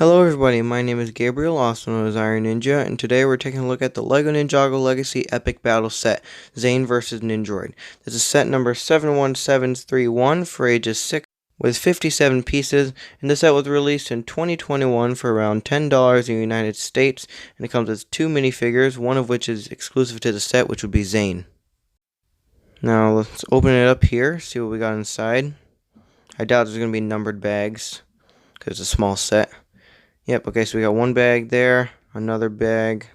Hello everybody, my name is Gabriel, also known as Iron Ninja, and today we're taking a look at the LEGO Ninjago Legacy Epic Battle Set, Zane vs. Nindroid. This is set number 71731 for ages 6 with 57 pieces, and this set was released in 2021 for around $10 in the United States, and it comes with two minifigures, one of which is exclusive to the set, which would be Zane. Now let's open it up here, see what we got inside. I doubt there's going to be numbered bags, because it's a small set. Yep, okay, so we got one bag there, another bag,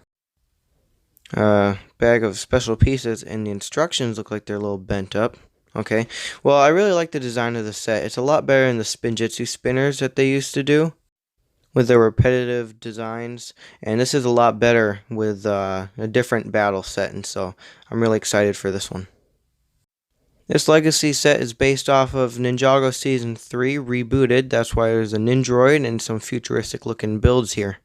bag of special pieces, and the instructions look like they're a little bent up. Okay, well, I really like the design of the set. It's a lot better than the Spinjitzu spinners that they used to do with their repetitive designs, and this is a lot better with a different battle set, and so I'm really excited for this one. This Legacy set is based off of Ninjago Season 3 rebooted. That's why there's a Nindroid and some futuristic looking builds here.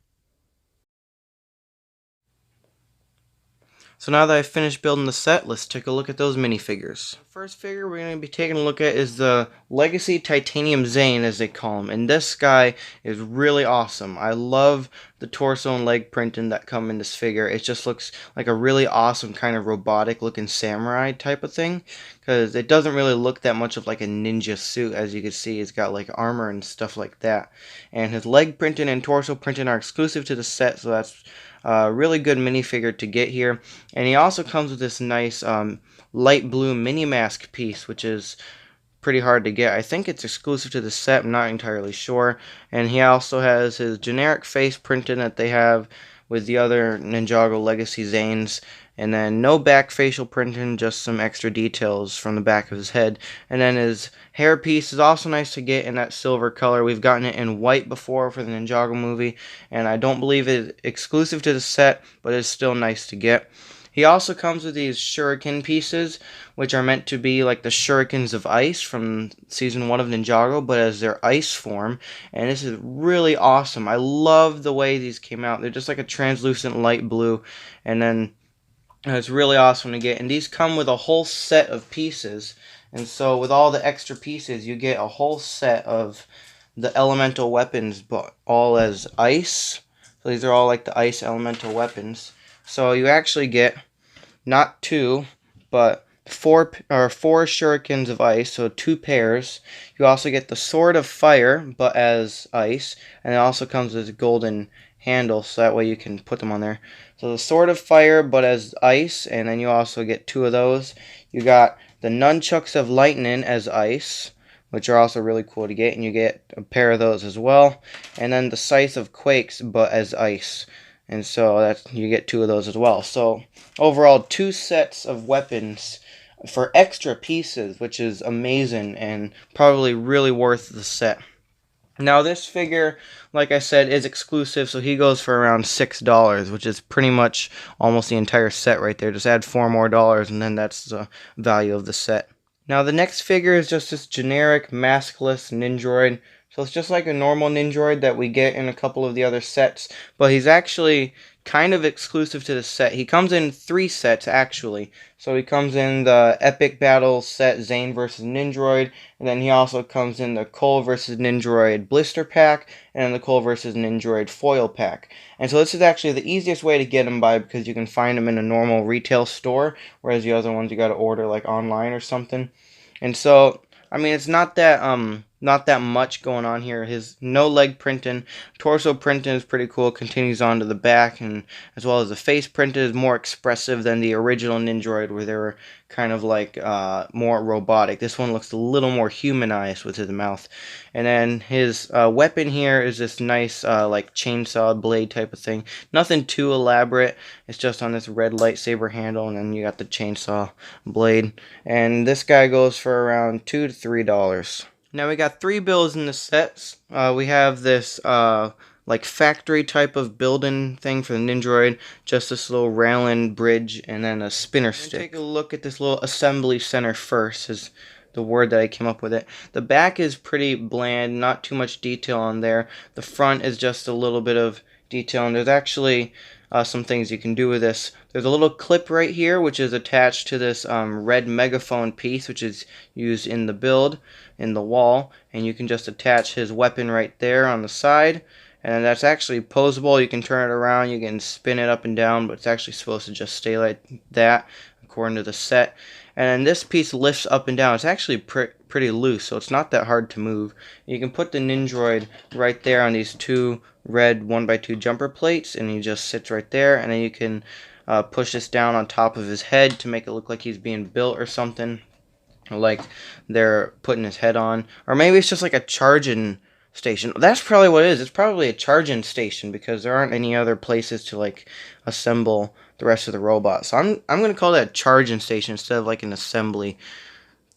So now that I've finished building the set, let's take a look at those minifigures. The first figure we're going to be taking a look at is the Legacy Titanium Zane, as they call him. And this guy is really awesome. I love the torso and leg printing that come in this figure. It just looks like a really awesome kind of robotic looking samurai type of thing. Because it doesn't really look that much of like a ninja suit. As you can see, it's got like armor and stuff like that. And his leg printing and torso printing are exclusive to the set, so that's really good minifigure to get here. And he also comes with this nice light blue mini mask piece, which is pretty hard to get. I think it's exclusive to the set, I'm not entirely sure. And he also has his generic face printing that they have with the other Ninjago Legacy Zanes. And then no back facial printing, just some extra details from the back of his head. And then his hair piece is also nice to get in that silver color. We've gotten it in white before for the Ninjago movie, and I don't believe it's exclusive to the set, but it's still nice to get. He also comes with these shuriken pieces, which are meant to be like the shurikens of ice from Season 1 of Ninjago, but as their ice form. And this is really awesome. I love the way these came out. They're just like a translucent light blue, and then it's really awesome to get. And these come with a whole set of pieces. And so with all the extra pieces, you get a whole set of the elemental weapons, but all as ice. So these are all like the ice elemental weapons. So you actually get not two, but four shurikens of ice, so two pairs. You also get the sword of fire, but as ice, and it also comes with a golden handle, so that way you can put them on there. So the sword of fire, but as ice, and then you also get two of those. You got the nunchucks of lightning as ice, which are also really cool to get, and you get a pair of those as well. And then the scythe of quakes, but as ice. And so you get two of those as well. So overall, two sets of weapons for extra pieces, which is amazing and probably really worth the set. Now this figure, like I said, is exclusive, so he goes for around $6, which is pretty much almost the entire set right there. Just add $4 more, and then that's the value of the set. Now the next figure is just this generic maskless Nindroid. So it's just like a normal Nindroid that we get in a couple of the other sets, but he's actually kind of exclusive to the set. He comes in 3 sets, actually. So he comes in the Epic Battle set Zane vs. Nindroid, and then he also comes in the Cole vs. Nindroid Blister Pack, and the Cole vs. Nindroid Foil Pack. And so this is actually the easiest way to get him by, because you can find him in a normal retail store, whereas the other ones you gotta order like online or something. And so, I mean, it's not that much going on here. His no leg printing, torso printing is pretty cool. Continues on to the back, and as well as the face printing is more expressive than the original Nindroid, where they were kind of like more robotic. This one looks a little more humanized with his mouth. And then his weapon here is this nice like chainsaw blade type of thing. Nothing too elaborate. It's just on this red lightsaber handle, and then you got the chainsaw blade. And this guy goes for around $2 to $3. Now we got 3 builds in the sets. We have this like factory type of building thing for the Nindroid, just this little railing bridge, and then a spinner stick. Take a look at this little assembly center first, is the word that I came up with it. The back is pretty bland, not too much detail on there. The front is just a little bit of detail, and there's actually some things you can do with this. There's a little clip right here which is attached to this red megaphone piece, which is used in the build, in the wall, and you can just attach his weapon right there on the side. and that's actually posable. You can turn it around, you can spin it up and down, but it's actually supposed to just stay like that according to the set. And then this piece lifts up and down. It's actually pretty loose, so it's not that hard to move. You can put the Nindroid right there on these two red 1x2 jumper plates, and he just sits right there. And then you can push this down on top of his head to make it look like he's being built or something, like they're putting his head on. Or maybe it's just like a charging station. That's probably what it is. It's probably a charging station because there aren't any other places to like assemble the rest of the robot. So I'm gonna call that a charging station instead of like an assembly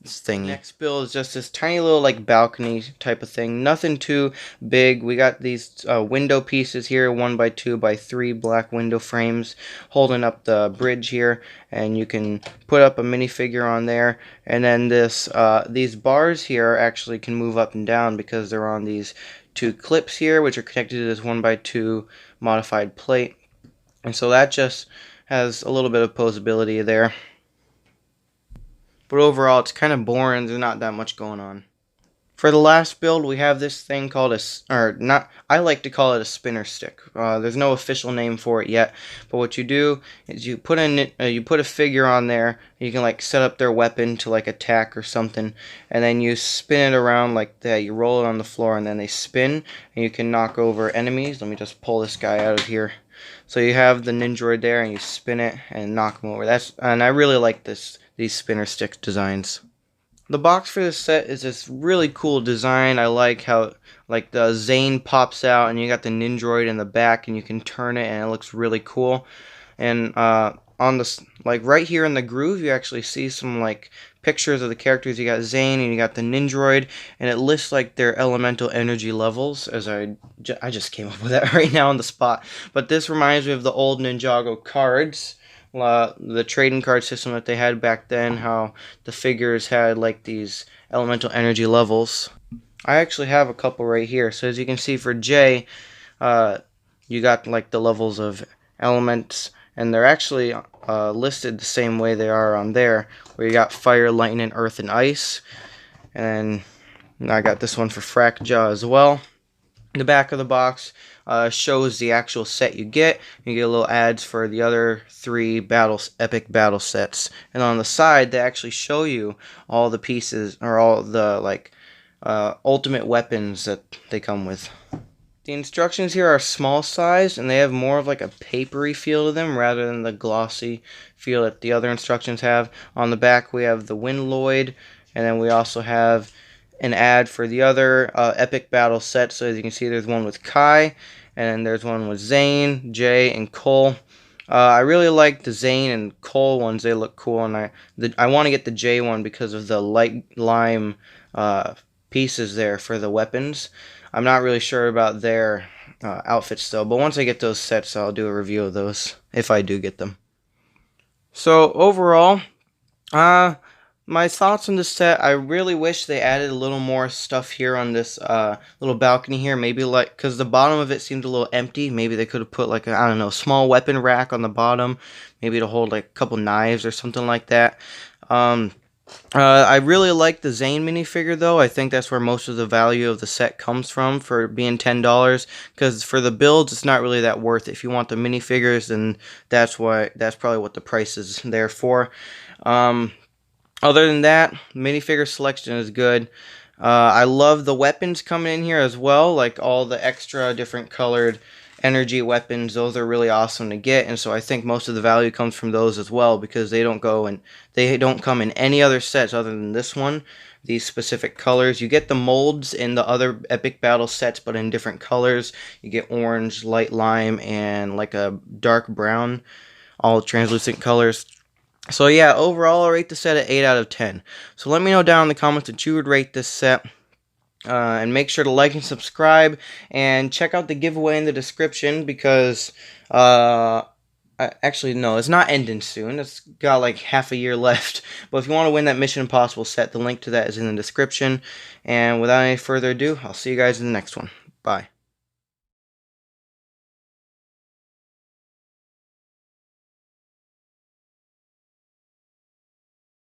thing. Next build is just this tiny little like balcony type of thing. Nothing too big. We got these window pieces here, 1x2x3 black window frames holding up the bridge here, and you can put up a minifigure on there. And then this these bars here actually can move up and down because they're on these two clips here, which are connected to this 1x2 modified plate. And so that just has a little bit of posability there. But overall, it's kind of boring. There's not that much going on. For the last build, we have this thing called I like to call it a spinner stick. There's no official name for it yet, but what you do is you put a figure on there. You can like set up their weapon to like attack or something, and then you spin it around like that. You roll it on the floor, and then they spin, and you can knock over enemies. Let me just pull this guy out of here. So you have the Nindroid there, and you spin it and knock him over. And I really like these spinner stick designs. The box for this set is this really cool design. I like how like the Zane pops out and you got the Nindroid in the back and you can turn it and it looks really cool. And on this, like right here in the groove, you actually see some like pictures of the characters. You got Zane and you got the Nindroid, and it lists like their elemental energy levels. As I just came up with that right now on the spot. But this reminds me of the old Ninjago cards. The trading card system that they had back then, how the figures had like these elemental energy levels. I actually have a couple right here. So as you can see for Jay, you got like the levels of elements, and they're actually listed the same way they are on there, where you got fire, lightning, earth, and ice. And I got this one for Frackjaw as well. The back of the box shows the actual set you get. You get little ads for the other 3 epic battle sets, and on the side they actually show you all the pieces or all the like ultimate weapons that they come with. The instructions here are small size, and they have more of like a papery feel to them rather than the glossy feel that the other instructions have. On the back we have the Windloid, and then we also have an ad for the other epic battle set. So as you can see, there's one with Kai, and then there's one with Zane, Jay, and Cole. I really like the Zane and Cole ones. They look cool, and I want to get the Jay one because of the light lime pieces there for the weapons. I'm not really sure about their outfits though, but once I get those sets, I'll do a review of those if I do get them. So overall, my thoughts on this set, I really wish they added a little more stuff here on this little balcony here. Maybe like, because the bottom of it seemed a little empty. Maybe they could have put like, I don't know, small weapon rack on the bottom. Maybe to hold like a couple knives or something like that. I really like the Zane minifigure though. I think that's where most of the value of the set comes from for being $10. Because for the builds, it's not really that worth it. If you want the minifigures, then that's probably what the price is there for. Other than that, minifigure selection is good. I love the weapons coming in here as well, like all the extra different colored energy weapons. Those are really awesome to get, and so I think most of the value comes from those as well, because they don't come in any other sets other than this one. These specific colors. You get the molds in the other epic battle sets, but in different colors. You get orange, light lime, and like a dark brown, all translucent colors. So yeah, overall I'll rate the set at 8 out of 10. So let me know down in the comments that you would rate this set. And make sure to like and subscribe. And check out the giveaway in the description, because actually no, it's not ending soon. It's got like half a year left. But if you want to win that Mission Impossible set, the link to that is in the description. And without any further ado, I'll see you guys in the next one. Bye.